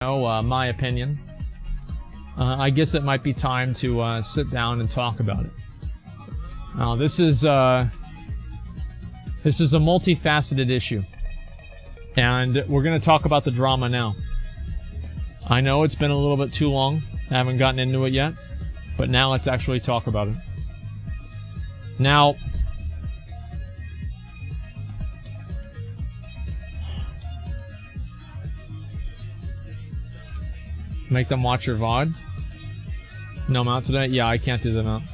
My opinion. I guess it might be time to sit down and talk about it. Now, this is a multifaceted issue, and we're going to talk about the drama now. I know it's been a little bit too long. I haven't gotten into it yet, but now let's actually talk about it. Now, make them watch your VOD. No mount today? Yeah, I can't do the mount.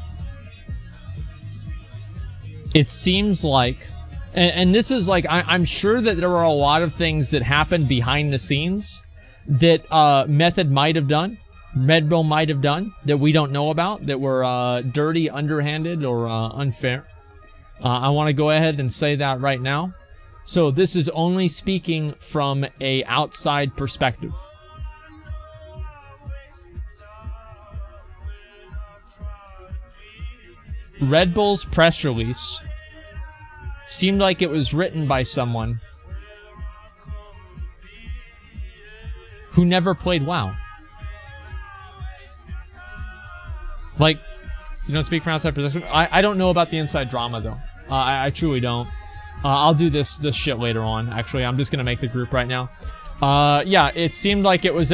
It seems like, and this is like, I'm sure that there were a lot of things that happened behind the scenes that Method might have done, Redbull might have done, that we don't know about, that were dirty, underhanded, or unfair. I want to go ahead and say that right now. So this is only speaking from a outside perspective. Redbull's press release seemed like it was written by someone who never played WoW. Like, you don't speak from outside perspective. I don't know about the inside drama, though. I truly don't. I'll do this shit later on. Actually, I'm just gonna make the group right now. Yeah, it seemed like it was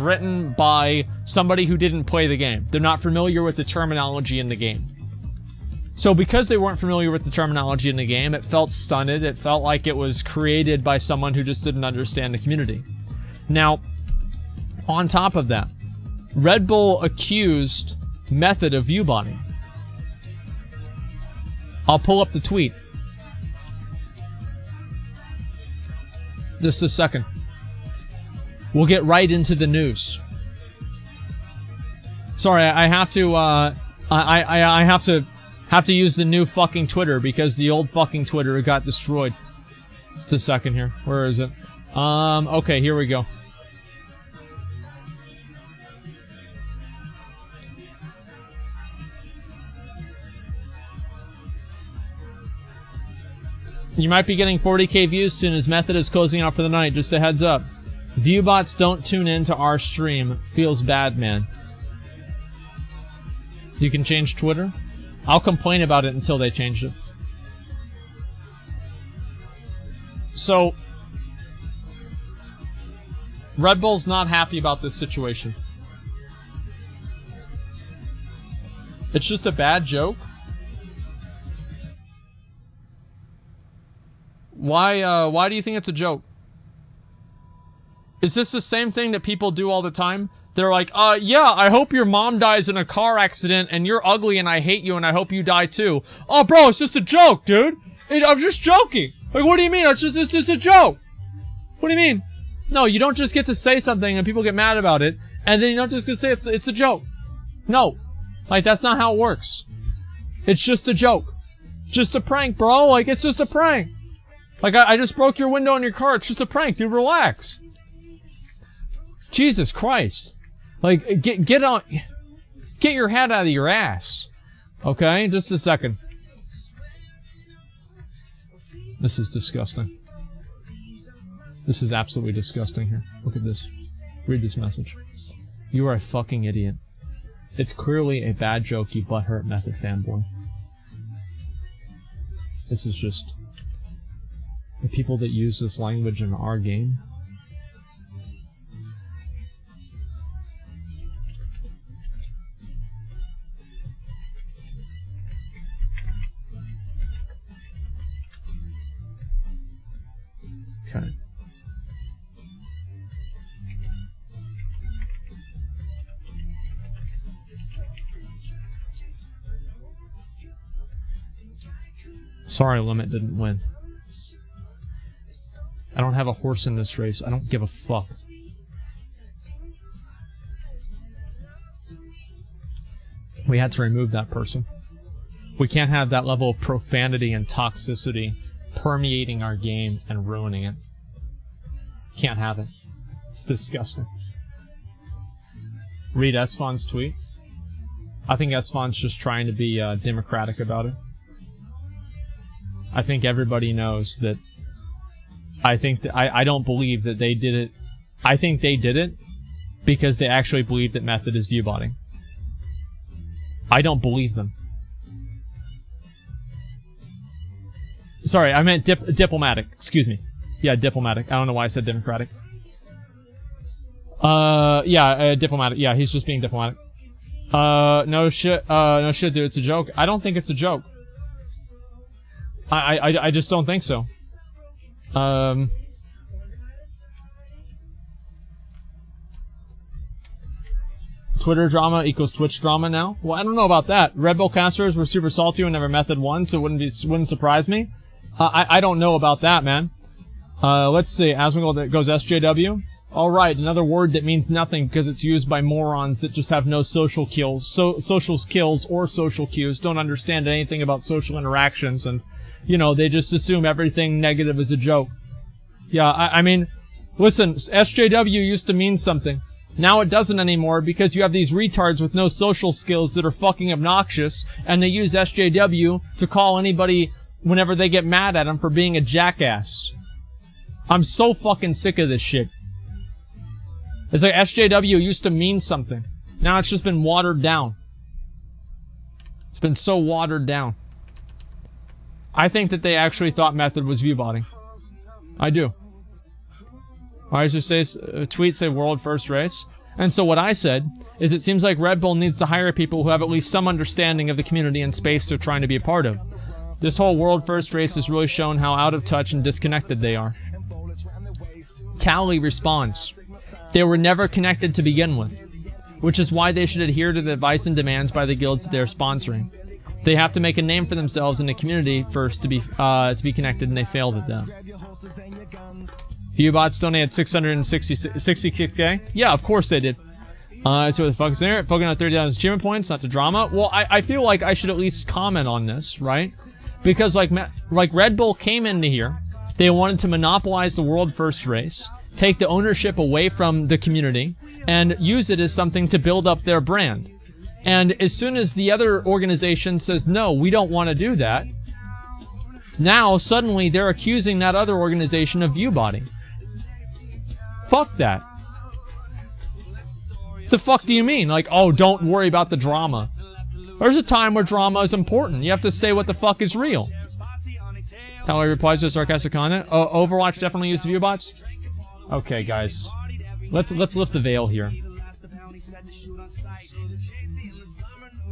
written by somebody who didn't play the game. They're not familiar with the terminology in the game. So because they weren't familiar with the terminology in the game, it felt stunted. It felt like it was created by someone who just didn't understand the community. Now, on top of that, Redbull accused Method of viewbotting. I'll pull up the tweet. Just a second. We'll get right into the news. Sorry, I have to, I have to use the new fucking Twitter because the old fucking Twitter got destroyed. Just a second here. Where is it? Okay, here we go. You might be getting 40k views soon as Method is closing out for the night. Just a heads up. Viewbots don't tune into our stream. Feels bad, man. You can change Twitter? I'll complain about it until they change it. So, Redbull's not happy about this situation. It's just a bad joke. Why do you think it's a joke? Is this the same thing that people do all the time? They're like, yeah, I hope your mom dies in a car accident and you're ugly and I hate you and I hope you die too. Oh, bro, it's just a joke, dude. I'm just joking. Like, what do you mean? It's just a joke. What do you mean? No, you don't just get to say something and people get mad about it and then you don't just get to say it's a joke. No. Like, that's not how it works. It's just a joke. Just a prank, bro. Like, it's just a prank. Like, I just broke your window in your car. It's just a prank, dude. Relax. Jesus Christ. Like, get your head out of your ass. Okay? Just a second. This is disgusting. This is absolutely disgusting here. Look at this. Read this message. You are a fucking idiot. It's clearly a bad joke, you butthurt Method fanboy. This is just... the people that use this language in our game. Okay. Sorry, Limit didn't win. I don't have a horse in this race. I don't give a fuck. We had to remove that person. We can't have that level of profanity and toxicity permeating our game and ruining it. Can't have it. It's disgusting. Read Esfon's tweet. I think Esfon's just trying to be democratic about it. I think everybody knows that I don't believe that they did it I think they did it because they actually believe that Method is viewbotting. I don't believe them. Sorry, I meant diplomatic. Excuse me. Yeah, diplomatic. I don't know why I said democratic. Diplomatic. Yeah, he's just being diplomatic. No shit, dude, it's a joke. I don't think it's a joke. I just don't think so. Twitter drama equals Twitch drama now? Well, I don't know about that. Redbull casters were super salty whenever Method won, so it wouldn't surprise me. I don't know about that, man. Let's see. Asmongold goes SJW. Alright, another word that means nothing because it's used by morons that just have no social skills, social skills or social cues, don't understand anything about social interactions, and, you know, they just assume everything negative is a joke. Yeah, I mean, listen, SJW used to mean something. Now it doesn't anymore because you have these retards with no social skills that are fucking obnoxious, and they use SJW to call anybody whenever they get mad at them for being a jackass. I'm so fucking sick of this shit. It's like SJW used to mean something. Now it's just been watered down. It's been so watered down. I think that they actually thought Method was viewbotting. I do. I just say, tweets say world first race. And so what I said is it seems like Redbull needs to hire people who have at least some understanding of the community and space they're trying to be a part of. This whole world first race has really shown how out of touch and disconnected they are. Callie responds, they were never connected to begin with, which is why they should adhere to the advice and demands by the guilds that they're sponsoring. They have to make a name for themselves in the community first to be connected, and they failed at that. Viewbots donated 666k? Yeah, of course they did. So what the fuck is there? Poking out 30,000 achievement points, not the drama. Well, I feel like I should at least comment on this, right? Because like Red Bull came into here, they wanted to monopolize the world first race, take the ownership away from the community, and use it as something to build up their brand. And as soon as the other organization says, no, we don't want to do that, now suddenly they're accusing that other organization of viewbotting. Fuck that. The fuck do you mean? Like, oh, don't worry about the drama. There's a time where drama is important. You have to say what the fuck is real. How I replies to sarcastic comment. Overwatch definitely used viewbots. Okay, guys. Let's lift the veil here.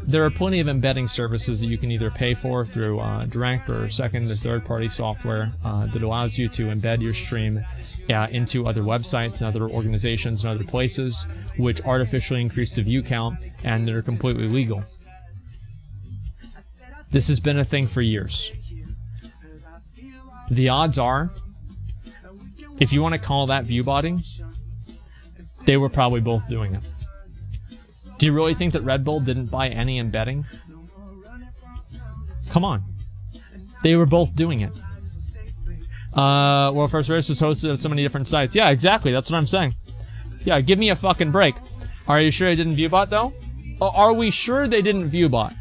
There are plenty of embedding services that you can either pay for through direct or second or third-party software that allows you to embed your stream into other websites and other organizations and other places, which artificially increase the view count, and that are completely legal. This has been a thing for years. The odds are, if you want to call that viewbotting, they were probably both doing it. Do you really think that Red Bull didn't buy any embedding? Come on. They were both doing it. World First Race was hosted at so many different sites. Yeah, exactly. That's what I'm saying. Yeah, give me a fucking break. Are you sure they didn't viewbot, though? Are we sure they didn't viewbot?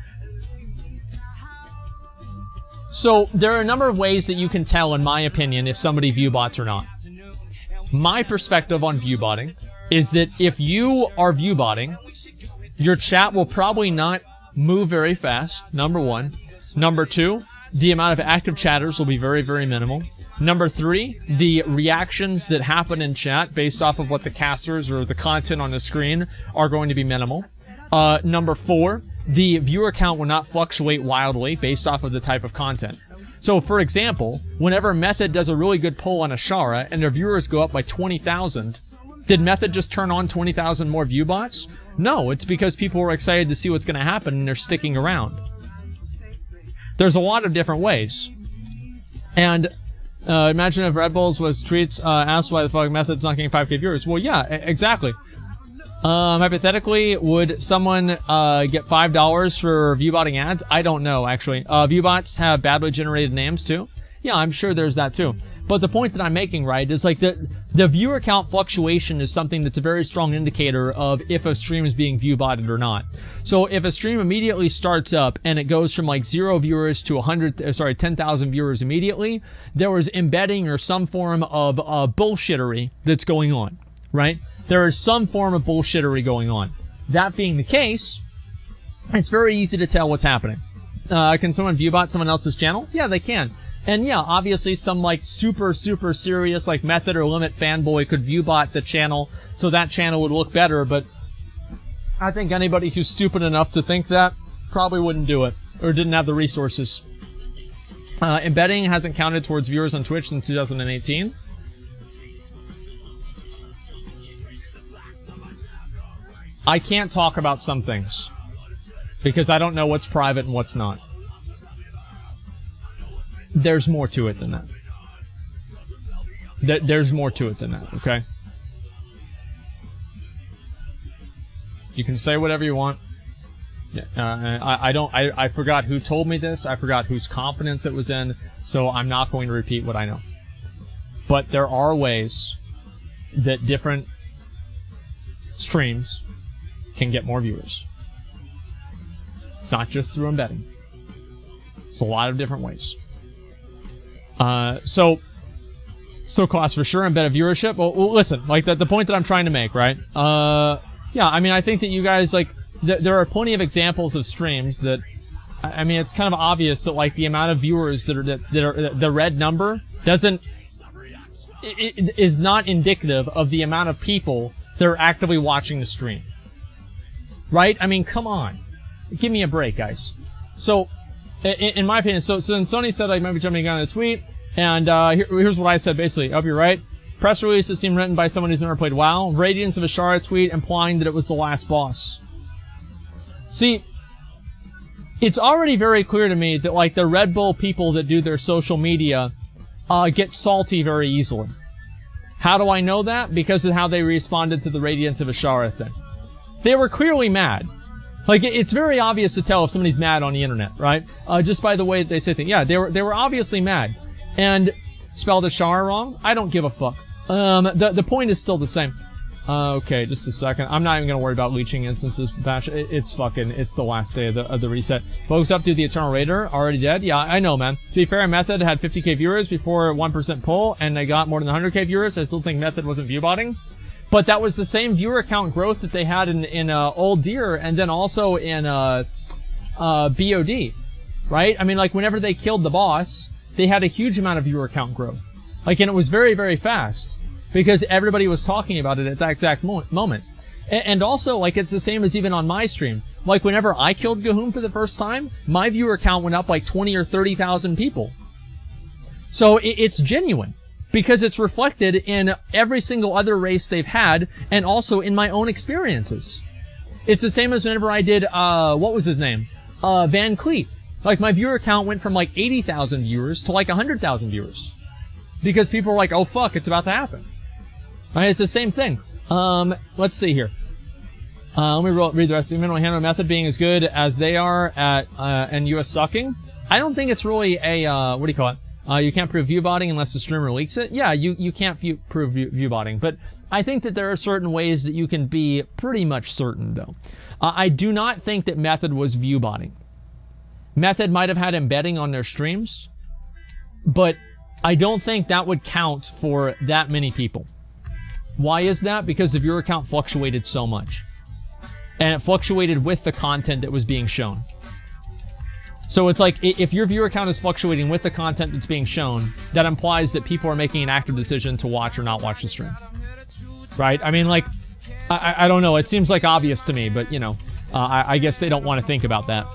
So, there are a number of ways that you can tell, in my opinion, if somebody viewbots or not. My perspective on viewbotting is that if you are viewbotting, your chat will probably not move very fast, number one. Number two, the amount of active chatters will be very, very minimal. Number three, the reactions that happen in chat based off of what the casters or the content on the screen are going to be minimal. Number four, the viewer count will not fluctuate wildly based off of the type of content. So, for example, whenever Method does a really good poll on Ashara and their viewers go up by 20,000, did Method just turn on 20,000 more viewbots? No, it's because people were excited to see what's going to happen and they're sticking around. There's a lot of different ways. And imagine if Red Bulls was tweets asked why the fuck Method's not getting 5k viewers. Well, yeah, exactly. Hypothetically, would someone get $5 for viewbotting ads? I don't know, actually. Viewbots have badly generated names, too. Yeah, I'm sure there's that, too. But the point that I'm making, right, is like the viewer count fluctuation is something that's a very strong indicator of if a stream is being viewbotted or not. So if a stream immediately starts up and it goes from like 0 viewers to 10,000 viewers immediately, there was embedding or some form of bullshittery that's going on. right? There is some form of bullshittery going on. That being the case, it's very easy to tell what's happening. Can someone viewbot someone else's channel? Yeah, they can. And yeah, obviously some like super serious like Method or Limit fanboy could viewbot the channel so that channel would look better, but I think anybody who's stupid enough to think that probably wouldn't do it or didn't have the resources. Embedding hasn't counted towards viewers on Twitch since 2018. I can't talk about some things because I don't know what's private and what's not. There's more to it than that. There's more to it than that, okay? You can say whatever you want. I forgot who told me this. I forgot whose confidence it was in, so I'm not going to repeat what I know. But there are ways that different streams can get more viewers. It's not just through embedding. It's a lot of different ways. So cost for sure, embedded viewership. Well, listen, like the point that I'm trying to make, right? Yeah, I mean, I think that you guys, like, there are plenty of examples of streams that, I mean, it's kind of obvious that, like, the amount of viewers that are the red number is not indicative of the amount of people that are actively watching the stream. Right? I mean, come on. Give me a break, guys. So, in my opinion, so then Sony said I might be jumping on a tweet, and here's what I said, basically. I hope you're right. Press release that seemed written by someone who's never played WoW. Radiance of Ashara tweet implying that it was the last boss. See, it's already very clear to me that, like, the Redbull people that do their social media get salty very easily. How do I know that? Because of how they responded to the Radiance of Ashara thing. They were clearly mad. Like, it's very obvious to tell if somebody's mad on the internet, right? Just by the way that they say things. Yeah, they were obviously mad. And spelled Ashara wrong? I don't give a fuck. The point is still the same. Okay, just a second. I'm not even gonna worry about leeching instances, Bash. It's the last day of the reset. Folks up to the Eternal Raider, already dead? Yeah, I know, man. To be fair, Method had 50k viewers before 1% pull, and they got more than 100k viewers. I still think Method wasn't viewbotting. But that was the same viewer count growth that they had in Old Deer, and then also in BOD, right? I mean, like, whenever they killed the boss, they had a huge amount of viewer count growth. Like, and it was very, very fast, because everybody was talking about it at that exact moment. And also, like, it's the same as even on my stream. Like, whenever I killed Gahoom for the first time, my viewer count went up like 20 or 30,000 people. So it's genuine. Because it's reflected in every single other race they've had, and also in my own experiences. It's the same as whenever I did, what was his name? Van Cleef. Like, my viewer count went from like 80,000 viewers to like 100,000 viewers. Because people were like, oh fuck, it's about to happen. Right, it's the same thing. Let's see here. Let me read the rest. The minimum handle method being as good as they are at, and US sucking. I don't think it's really a, what do you call it? You can't prove viewbotting unless the streamer leaks it. Yeah, you can't prove viewbotting, but I think that there are certain ways that you can be pretty much certain, though. I do not think that Method was viewbotting. Method might have had embedding on their streams, but I don't think that would count for that many people. Why is that? Because the viewer count fluctuated so much. And it fluctuated with the content that was being shown. So it's like, if your viewer count is fluctuating with the content that's being shown, that implies that people are making an active decision to watch or not watch the stream. Right? I mean, like, I don't know. It seems like obvious to me, but, you know, I guess they don't want to think about that.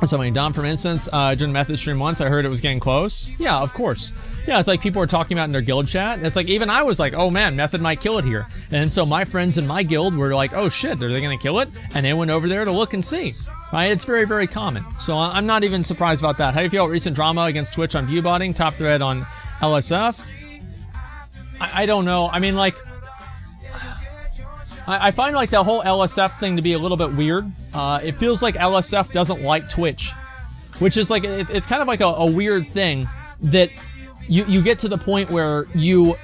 Somebody, Dom, from instance, during Method stream once, I heard it was getting close. Yeah, of course. Yeah, it's like people are talking about in their guild chat. And it's like, even I was like, oh man, Method might kill it here. And so my friends in my guild were like, oh shit, are they going to kill it? And they went over there to look and see. Right? It's very, very common. So I'm not even surprised about that. How do you feel about recent drama against Twitch on viewbotting? Top thread on LSF? I don't know. I mean, like, I find like the whole LSF thing to be a little bit weird. It feels like LSF doesn't like Twitch, which is like, it's kind of like a weird thing that you get to the point where you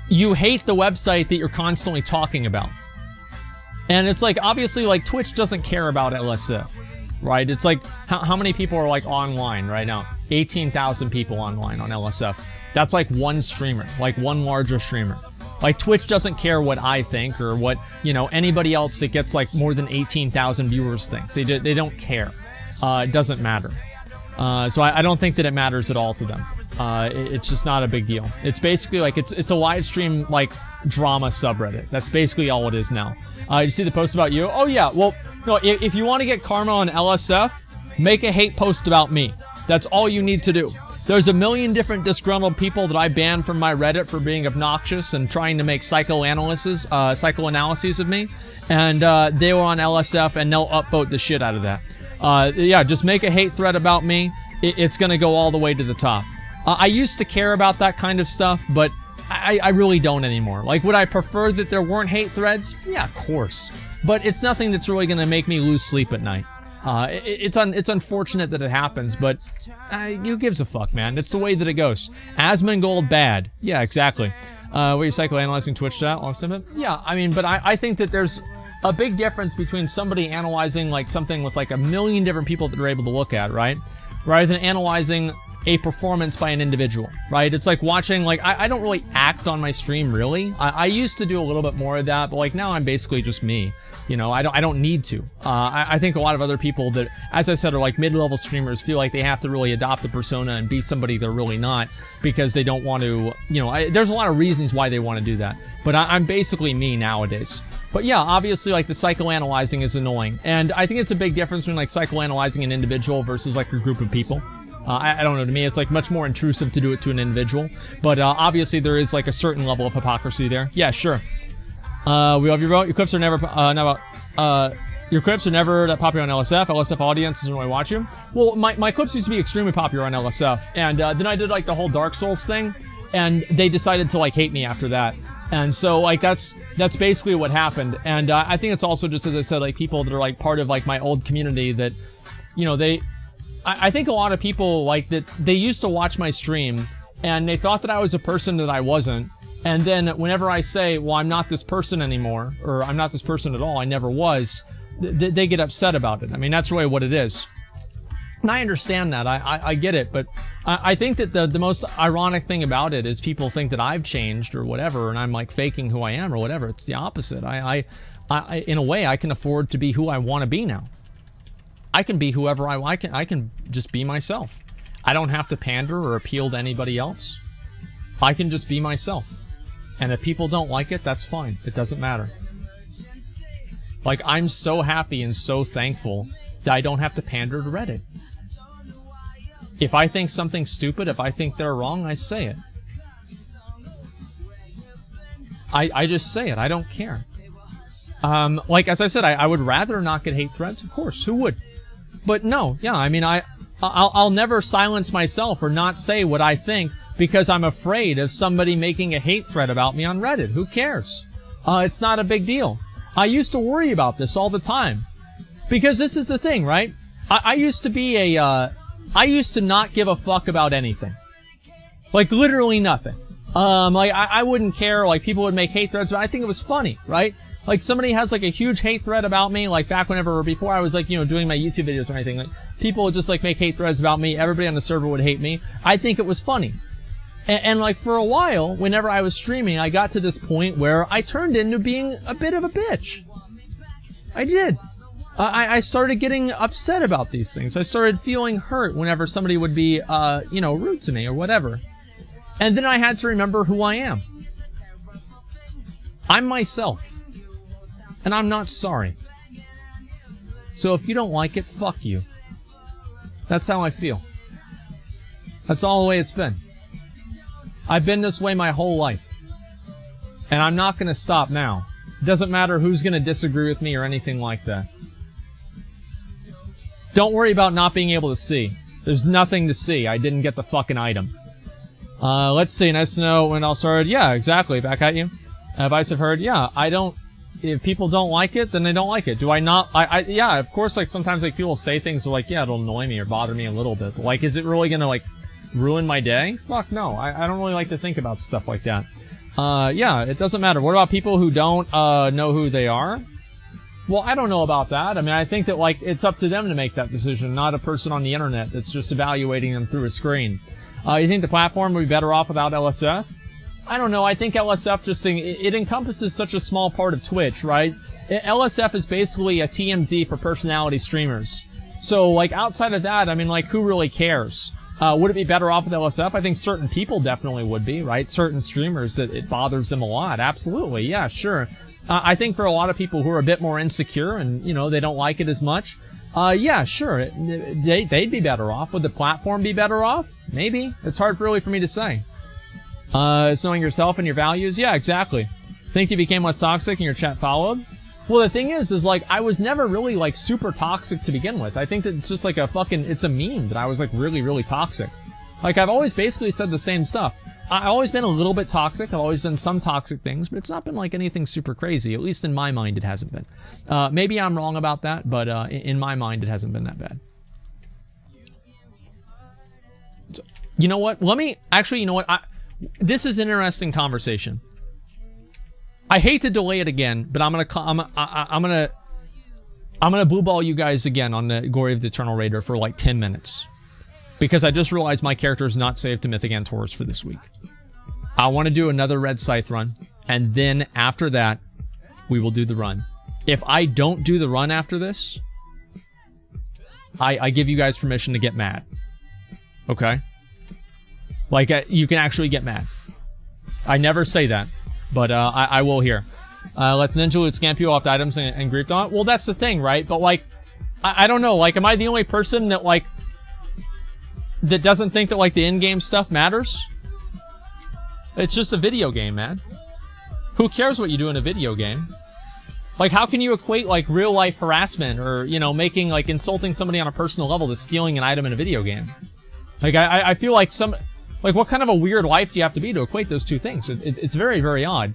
hate the website that you're constantly talking about. And it's like, obviously, like, Twitch doesn't care about LSF, right? It's like, how many people are, like, online right now? 18,000 people online on LSF. That's like one streamer, like one larger streamer. Like, Twitch doesn't care what I think or what, you know, anybody else that gets, like, more than 18,000 viewers thinks. They don't care. It doesn't matter. So I don't think that it matters at all to them. It's just not a big deal. It's basically, like, it's a live stream, like, drama subreddit. That's basically all it is now. You see the post about you? Oh, yeah. Well, no, if you want to get karma on LSF, make a hate post about me. That's all you need to do. There's a million different disgruntled people that I banned from my Reddit for being obnoxious and trying to make psychoanalyses of me. And they were on LSF, and they'll upvote the shit out of that. Yeah, just make a hate thread about me. It's going to go all the way to the top. I used to care about that kind of stuff, but I really don't anymore. Like, would I prefer that there weren't hate threads? Yeah, of course. But it's nothing that's really going to make me lose sleep at night. It's unfortunate that it happens, but who gives a fuck, man? It's the way that it goes. Asmongold bad. Yeah, exactly. Were you psychoanalyzing Twitch chat? Yeah, I mean, but I think that there's a big difference between somebody analyzing, like, something with, like, a million different people that are able to look at, right? Rather than analyzing a performance by an individual, right? It's like watching, like, I don't really act on my stream, really. I used to do a little bit more of that, but, like, now I'm basically just me. You know, I don't need to. I think a lot of other people that, as I said, are like mid-level streamers feel like they have to really adopt the persona and be somebody they're really not because they don't want to, you know, there's a lot of reasons why they want to do that. But I'm basically me nowadays. But yeah, obviously, like, the psychoanalyzing is annoying. And I think it's a big difference between, like, psychoanalyzing an individual versus, like, a group of people. I don't know, to me, it's, like, much more intrusive to do it to an individual. But obviously, there is, like, a certain level of hypocrisy there. Yeah, sure. We love your vote. Your clips are never, your clips are never that popular on LSF. LSF audience doesn't really watch you. Well, my clips used to be extremely popular on LSF. And then I did, like, the whole Dark Souls thing. And they decided to, like, hate me after that. And so, like, that's basically what happened. And I think it's also just, as I said, like, people that are, like, part of, like, my old community that, you know, I think a lot of people, like, that they used to watch my stream and they thought that I was a person that I wasn't. And then whenever I say, well, I'm not this person anymore, or I'm not this person at all, I never was, they get upset about it. I mean, that's really what it is. And I understand that. I get it. But I think that the most ironic thing about it is people think that I've changed or whatever, and I'm, like, faking who I am or whatever. It's the opposite. I in a way, I can afford to be who I want to be now. I can be whoever I can. I can just be myself. I don't have to pander or appeal to anybody else. I can just be myself. And if people don't like it, that's fine. It doesn't matter. Like, I'm so happy and so thankful that I don't have to pander to Reddit. If I think something's stupid, if I think they're wrong, I say it. I just say it. I don't care. Like, as I said, I would rather not get hate threads. Of course, who would? But no, yeah, I mean, I'll never silence myself or not say what I think because I'm afraid of somebody making a hate thread about me on Reddit. Who cares? It's not a big deal. I used to worry about this all the time. Because this is the thing, right? I used to be I used to not give a fuck about anything. Like, literally nothing. Like, I wouldn't care, like, people would make hate threads, but I think it was funny, right? Like, somebody has, like, a huge hate thread about me, like, back whenever, before I was, like, you know, doing my YouTube videos or anything, like, people would just, like, make hate threads about me, everybody on the server would hate me. I think it was funny. And like, for a while, whenever I was streaming, I got to this point where I turned into being a bit of a bitch. I did. I started getting upset about these things. I started feeling hurt whenever somebody would be, you know, rude to me or whatever. And then I had to remember who I am. I'm myself. And I'm not sorry. So if you don't like it, fuck you. That's how I feel. That's all the way it's been. I've been this way my whole life. And I'm not gonna stop now. It doesn't matter who's gonna disagree with me or anything like that. Don't worry about not being able to see. There's nothing to see. I didn't get the fucking item. Let's see. Nice to know when it all started. Yeah, exactly. Back at you. Advice I've heard. Yeah, I don't... If people don't like it, then they don't like it. Do I not... yeah, of course, like, sometimes, like, people say things like, yeah, it'll annoy me or bother me a little bit. But, like, is it really gonna, like, ruin my day? Fuck no. I don't really like to think about stuff like that. Yeah, it doesn't matter. What about people who don't, know who they are? Well, I don't know about that. I mean, I think that, like, it's up to them to make that decision, not a person on the internet that's just evaluating them through a screen. You think the platform would be better off without LSF? I don't know. I think LSF just it encompasses such a small part of Twitch, right? LSF is basically a TMZ for personality streamers. So, like, outside of that, I mean, like, who really cares? Would it be better off with LSF? I think certain people definitely would be, right? Certain streamers, it bothers them a lot. Absolutely. Yeah, sure. I think for a lot of people who are a bit more insecure and, you know, they don't like it as much, yeah, sure. They'd be better off. Would the platform be better off? Maybe. It's hard really for me to say. It's knowing yourself and your values? Yeah, exactly. Think you became less toxic and your chat followed? Well, the thing is like, I was never really, like, super toxic to begin with. I think that it's just like it's a meme that I was, like, really, really toxic. Like, I've always basically said the same stuff. I've always been a little bit toxic. I've always done some toxic things, but it's not been, like, anything super crazy. At least in my mind, it hasn't been. Maybe I'm wrong about that, but in my mind, it hasn't been that bad. So, you know what? Actually, you know what? This is an interesting conversation. I hate to delay it again, but I'm gonna blue ball you guys again on the Glory of the Eternal Raider for like 10 minutes. Because I just realized my character is not saved to Mythic Antaurus for this week. I want to do another Red Scythe run, and then after that, we will do the run. If I don't do the run after this, I give you guys permission to get mad. Okay? Like, you can actually get mad. I never say that. But, I will here. Let's ninja loot, scam people off the items and griefed on it. Well, that's the thing, right? But, like, I don't know. Like, am I the only person that, like, that doesn't think that, like, the in-game stuff matters? It's just a video game, man. Who cares what you do in a video game? Like, how can you equate, like, real-life harassment or, you know, making, like, insulting somebody on a personal level to stealing an item in a video game? Like, I feel like like, what kind of a weird life do you have to be to equate those two things? It's very, very odd.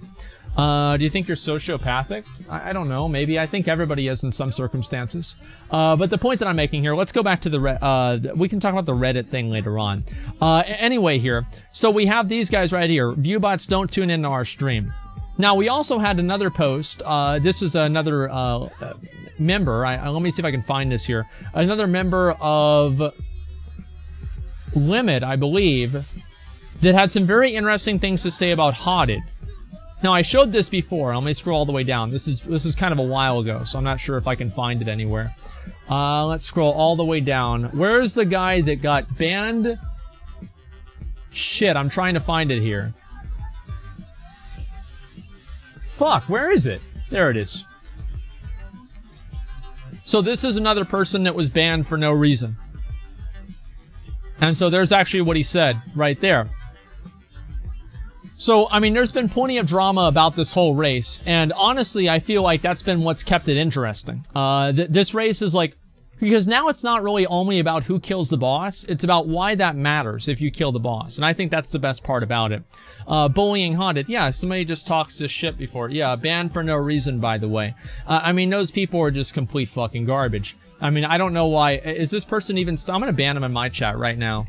Do you think you're sociopathic? I don't know. Maybe. I think everybody is in some circumstances. But the point that I'm making here, let's go back to we can talk about the Reddit thing later on. Anyway here, so we have these guys right here. Viewbots don't tune into our stream. Now, we also had another post. This is another member. Let me see if I can find this here. Another member of Limit, I believe, that had some very interesting things to say about Hotted. Now, I showed this before. Let me scroll all the way down. This is kind of a while ago, so I'm not sure if I can find it anywhere. Let's scroll all the way down. Where's the guy that got banned? Shit, I'm trying to find it here. Fuck, where is it? There it is. So this is another person that was banned for no reason. And so there's actually what he said right there. So, I mean, there's been plenty of drama about this whole race, and honestly, I feel like that's been what's kept it interesting. This race is like, because now it's not really only about who kills the boss, it's about why that matters if you kill the boss, and I think that's the best part about it. Bullying Haunted, yeah, somebody just talks this shit before. Yeah, banned for no reason, by the way. I mean, those people are just complete fucking garbage. I mean, I don't know why. Is this person even I'm gonna ban him in my chat right now.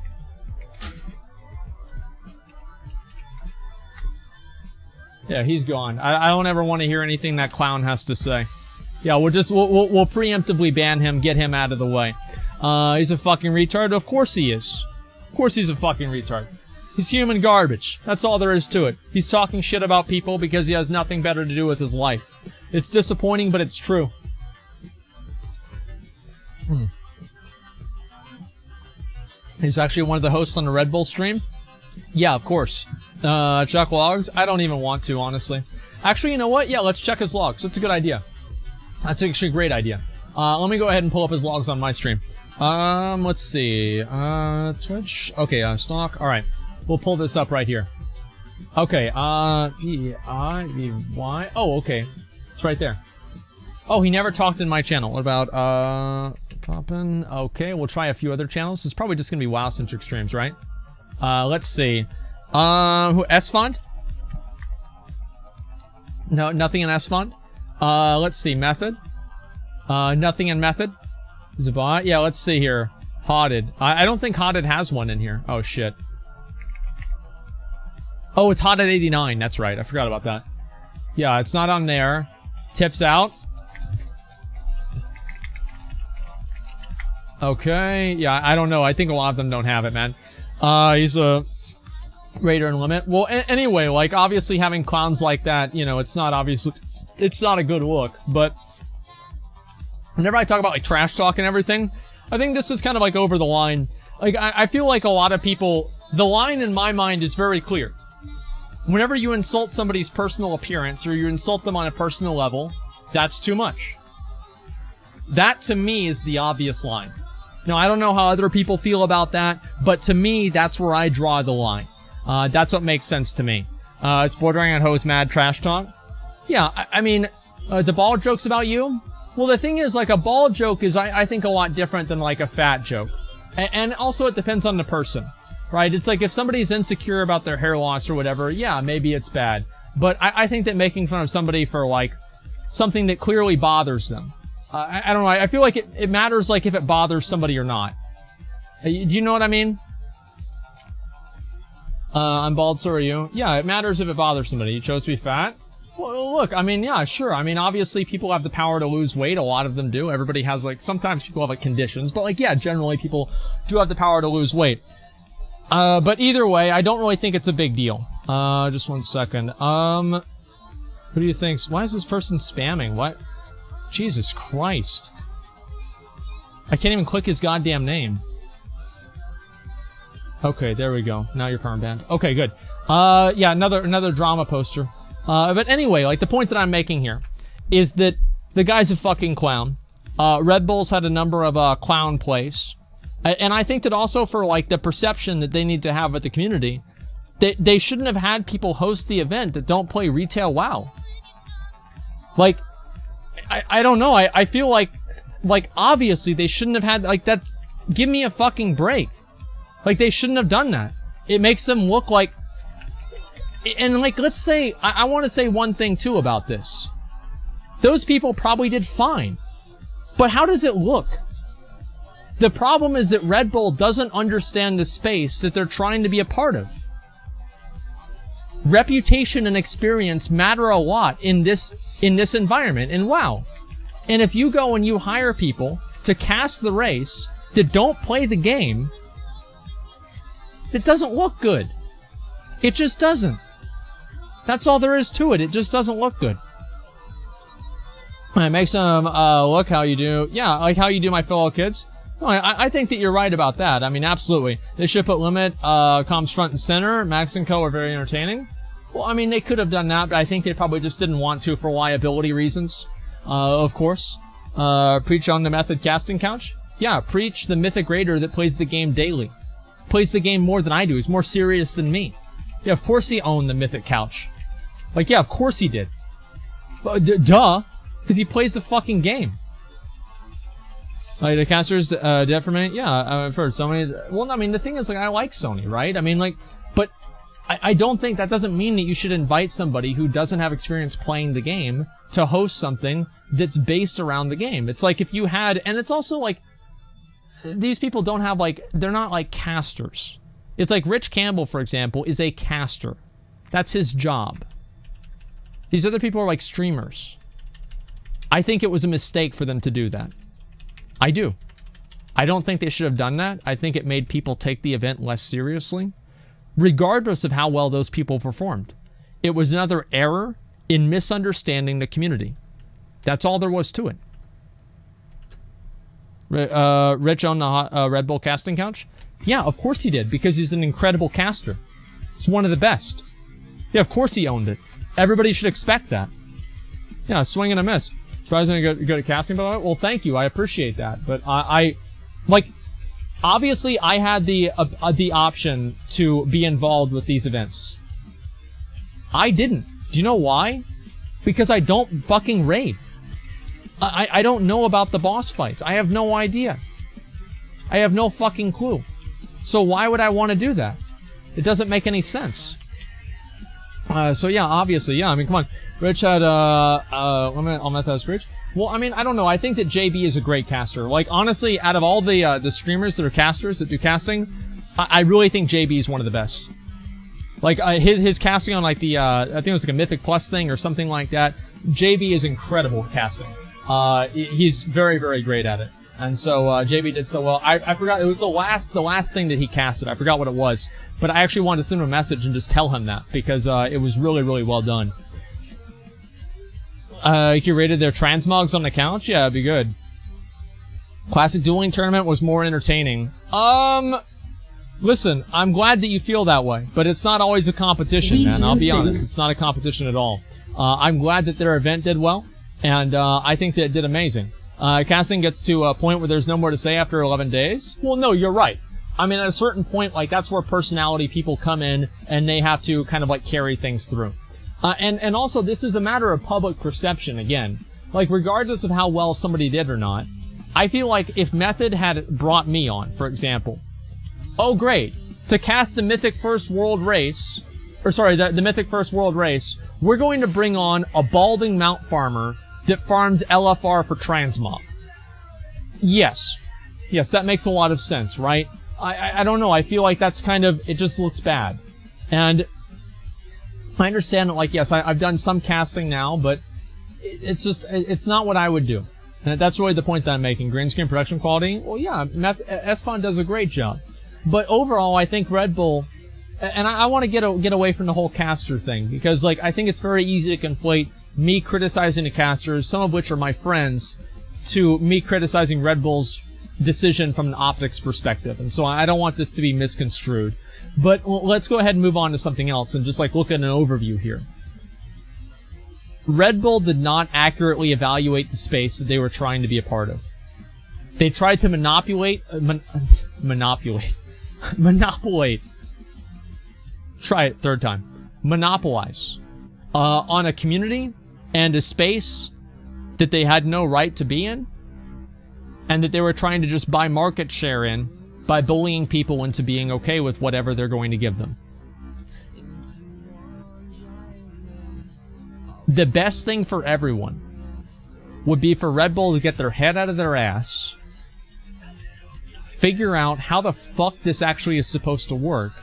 Yeah, he's gone. I don't ever want to hear anything that clown has to say. Yeah, we'll preemptively ban him, get him out of the way. He's a fucking retard? Of course he is. Of course he's a fucking retard. He's human garbage. That's all there is to it. He's talking shit about people because he has nothing better to do with his life. It's disappointing, but it's true. He's actually one of the hosts on the Redbull stream. Yeah, of course. Check logs? I don't even want to, honestly. Actually, you know what? Yeah, let's check his logs. That's a good idea. That's actually a great idea. Let me go ahead and pull up his logs on my stream. Let's see. Twitch. Okay, stock. Alright. We'll pull this up right here. Okay, V-I-V-Y. Oh, okay. It's right there. Oh, he never talked in my channel. What about, Poppin'? Okay, we'll try a few other channels. It's probably just gonna be WoW-centric streams, right? Let's see. Who, S-Fund? No, nothing in S-Fund. Let's see, Method. Nothing in Method. Is it bot? Yeah, let's see here. Hotted. I don't think Hotted has one in here. Oh, shit. Oh, it's Hotted 89. That's right. I forgot about that. Yeah, it's not on there. Tips out. Okay. Yeah, I don't know. I think a lot of them don't have it, man. He's a... Raider and Limit. Well, anyway, like, obviously having clowns like that, you know, it's not a good look, but whenever I talk about, like, trash talk and everything, I think this is kind of, like, over the line. Like, I feel like a lot of people, the line in my mind is very clear. Whenever you insult somebody's personal appearance, or you insult them on a personal level, that's too much. That, to me, is the obvious line. Now, I don't know how other people feel about that, but to me, that's where I draw the line. That's what makes sense to me. It's bordering on hose mad trash talk. Yeah, I mean, the bald joke's about you? Well, the thing is, like, a bald joke is, I think, a lot different than, like, a fat joke. And also, it depends on the person, right? It's like, if somebody's insecure about their hair loss or whatever, yeah, maybe it's bad. But I think that making fun of somebody for, like, something that clearly bothers them, I don't know, I feel like it matters, like, if it bothers somebody or not. Do you know what I mean? I'm bald, so are you. Yeah, it matters if it bothers somebody. You chose to be fat? Well, look, I mean, yeah, sure. I mean, obviously, people have the power to lose weight. A lot of them do. Everybody has, like, sometimes people have, like, conditions. But, like, yeah, generally, people do have the power to lose weight. But either way, I don't really think it's a big deal. Just one second. Who do you think? Why is this person spamming? What? Jesus Christ. I can't even click his goddamn name. Okay, there we go. Now you're perma-banned. Okay, good. Yeah, another drama poster. But anyway, like, the point that I'm making here is that the guy's a fucking clown. Redbull's had a number of, clown plays. And I think that also for, like, the perception that they need to have with the community, they shouldn't have had people host the event that don't play retail WoW. Like, I don't know. I feel like, obviously they shouldn't have had, like, that. Give me a fucking break. Like, they shouldn't have done that. It makes them look like, and, like, let's say, I want to say one thing, too, about this. Those people probably did fine. But how does it look? The problem is that Red Bull doesn't understand the space that they're trying to be a part of. Reputation and experience matter a lot in this environment, in WoW. And if you go and you hire people to cast the race that don't play the game, it doesn't look good. It just doesn't. That's all there is to it. It just doesn't look good. It makes them look how you do. Yeah, like how you do, my fellow kids. No, I think that you're right about that. I mean, absolutely. They should put Limit, comms front and center. Max and Co. are very entertaining. Well, I mean, they could have done that, but I think they probably just didn't want to for liability reasons. Of course. Preach on the method casting couch. Yeah, preach the mythic raider that plays the game daily. Plays the game more than I do. He's more serious than me. Yeah, of course he owned the mythic couch. Like, yeah, of course he did. Duh. Because he plays the fucking game. Like, the caster's dead for a minute? Yeah, I've heard so many. Well, I mean, the thing is, like, I like Sony, right? I mean, like, but I don't think that doesn't mean that you should invite somebody who doesn't have experience playing the game to host something that's based around the game. It's like if you had, and it's also like, these people don't have, like, they're not like casters. It's like Rich Campbell, for example, is a caster. That's his job. These other people are like streamers. I think it was a mistake for them to do that. I do. I don't think they should have done that. I think it made people take the event less seriously, regardless of how well those people performed. It was another error in misunderstanding the community. That's all there was to it. Rich owned the Red Bull casting couch? Yeah, of course he did, because he's an incredible caster. He's one of the best. Yeah, of course he owned it. Everybody should expect that. Yeah, swing and a miss. Surprisingly good at casting, by the way. Well, thank you. I appreciate that. But I like, obviously, I had the option to be involved with these events. I didn't. Do you know why? Because I don't fucking raid. I don't know about the boss fights. I have no idea. I have no fucking clue. So why would I want to do that? It doesn't make any sense. So yeah, obviously, yeah. I mean, come on. Rich had, I'll met that Rich. Well, I mean, I don't know. I think that JB is a great caster. Like, honestly, out of all the streamers that are casters that do casting, I really think JB is one of the best. Like, his casting on, like, the, I think it was like a Mythic Plus thing or something like that. JB is incredible at casting. He's very, very great at it. And so JB did so well. I forgot, it was the last thing that he casted. I forgot what it was. But I actually wanted to send him a message and just tell him that, because it was really, really well done. You rated their transmogs on the couch? Yeah, it'd be good. Classic dueling tournament was more entertaining. Listen, I'm glad that you feel that way, but it's not always a competition, man. I'll be honest. It's not a competition at all. I'm glad that their event did well, and I think that it did amazing. Casting gets to a point where there's no more to say after 11 days. Well, no, you're right. I mean, at a certain point, like, that's where personality people come in, and they have to kind of, like, carry things through. And also, this is a matter of public perception, again. Like, regardless of how well somebody did or not, I feel like if Method had brought me on, for example, oh, great, to cast the Mythic First World Race, or sorry, the Mythic First World Race, we're going to bring on a balding mount farmer that farms LFR for transmog. Yes. Yes, that makes a lot of sense, right? I don't know, I feel like that's kind of, it just looks bad. And I understand that, like, yes, I've done some casting now, but it's just, it's not what I would do. And that's really the point that I'm making. Green screen production quality, well, yeah, Esfon does a great job. But overall, I think Redbull, and I want to get away from the whole caster thing, because, like, I think it's very easy to conflate me criticizing the casters, some of which are my friends, to me criticizing Redbull's decision from an optics perspective. And so I don't want this to be misconstrued. But let's go ahead and move on to something else and just, like, look at an overview here. Redbull did not accurately evaluate the space that they were trying to be a part of. They tried to monopolize. Try it, third time. Monopolize. On a community and a space that they had no right to be in, and that they were trying to just buy market share in by bullying people into being okay with whatever they're going to give them. The best thing for everyone would be for Redbull to get their head out of their ass, figure out how the fuck this actually is supposed to work,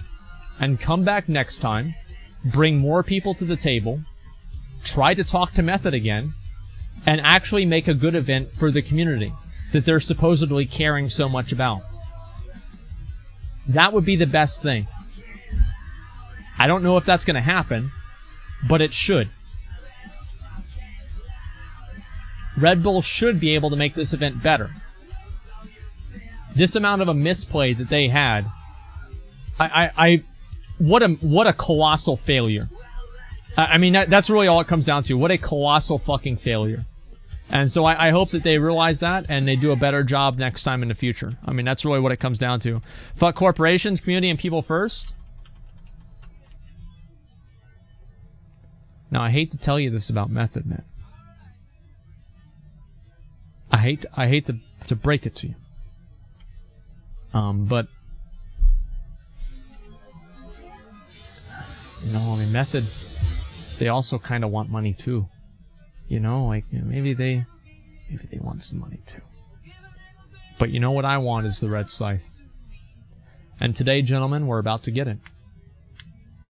and come back next time, bring more people to the table, try to talk to Method again, and actually make a good event for the community that they're supposedly caring so much about. That would be the best thing. I don't know if that's going to happen, but it should. Red Bull should be able to make this event better. This amount of a misplay that they had, what a colossal failure. I mean, that's really all it comes down to. What a colossal fucking failure. And so I hope that they realize that and they do a better job next time in the future. I mean, that's really what it comes down to. Fuck corporations, community, and people first. Now, I hate to tell you this about Method, man. I hate to break it to you. But you know, I mean, Method, they also kind of want money too. You know, like, you know, maybe they want some money too. But you know what I want is the red scythe. And today, gentlemen, we're about to get it.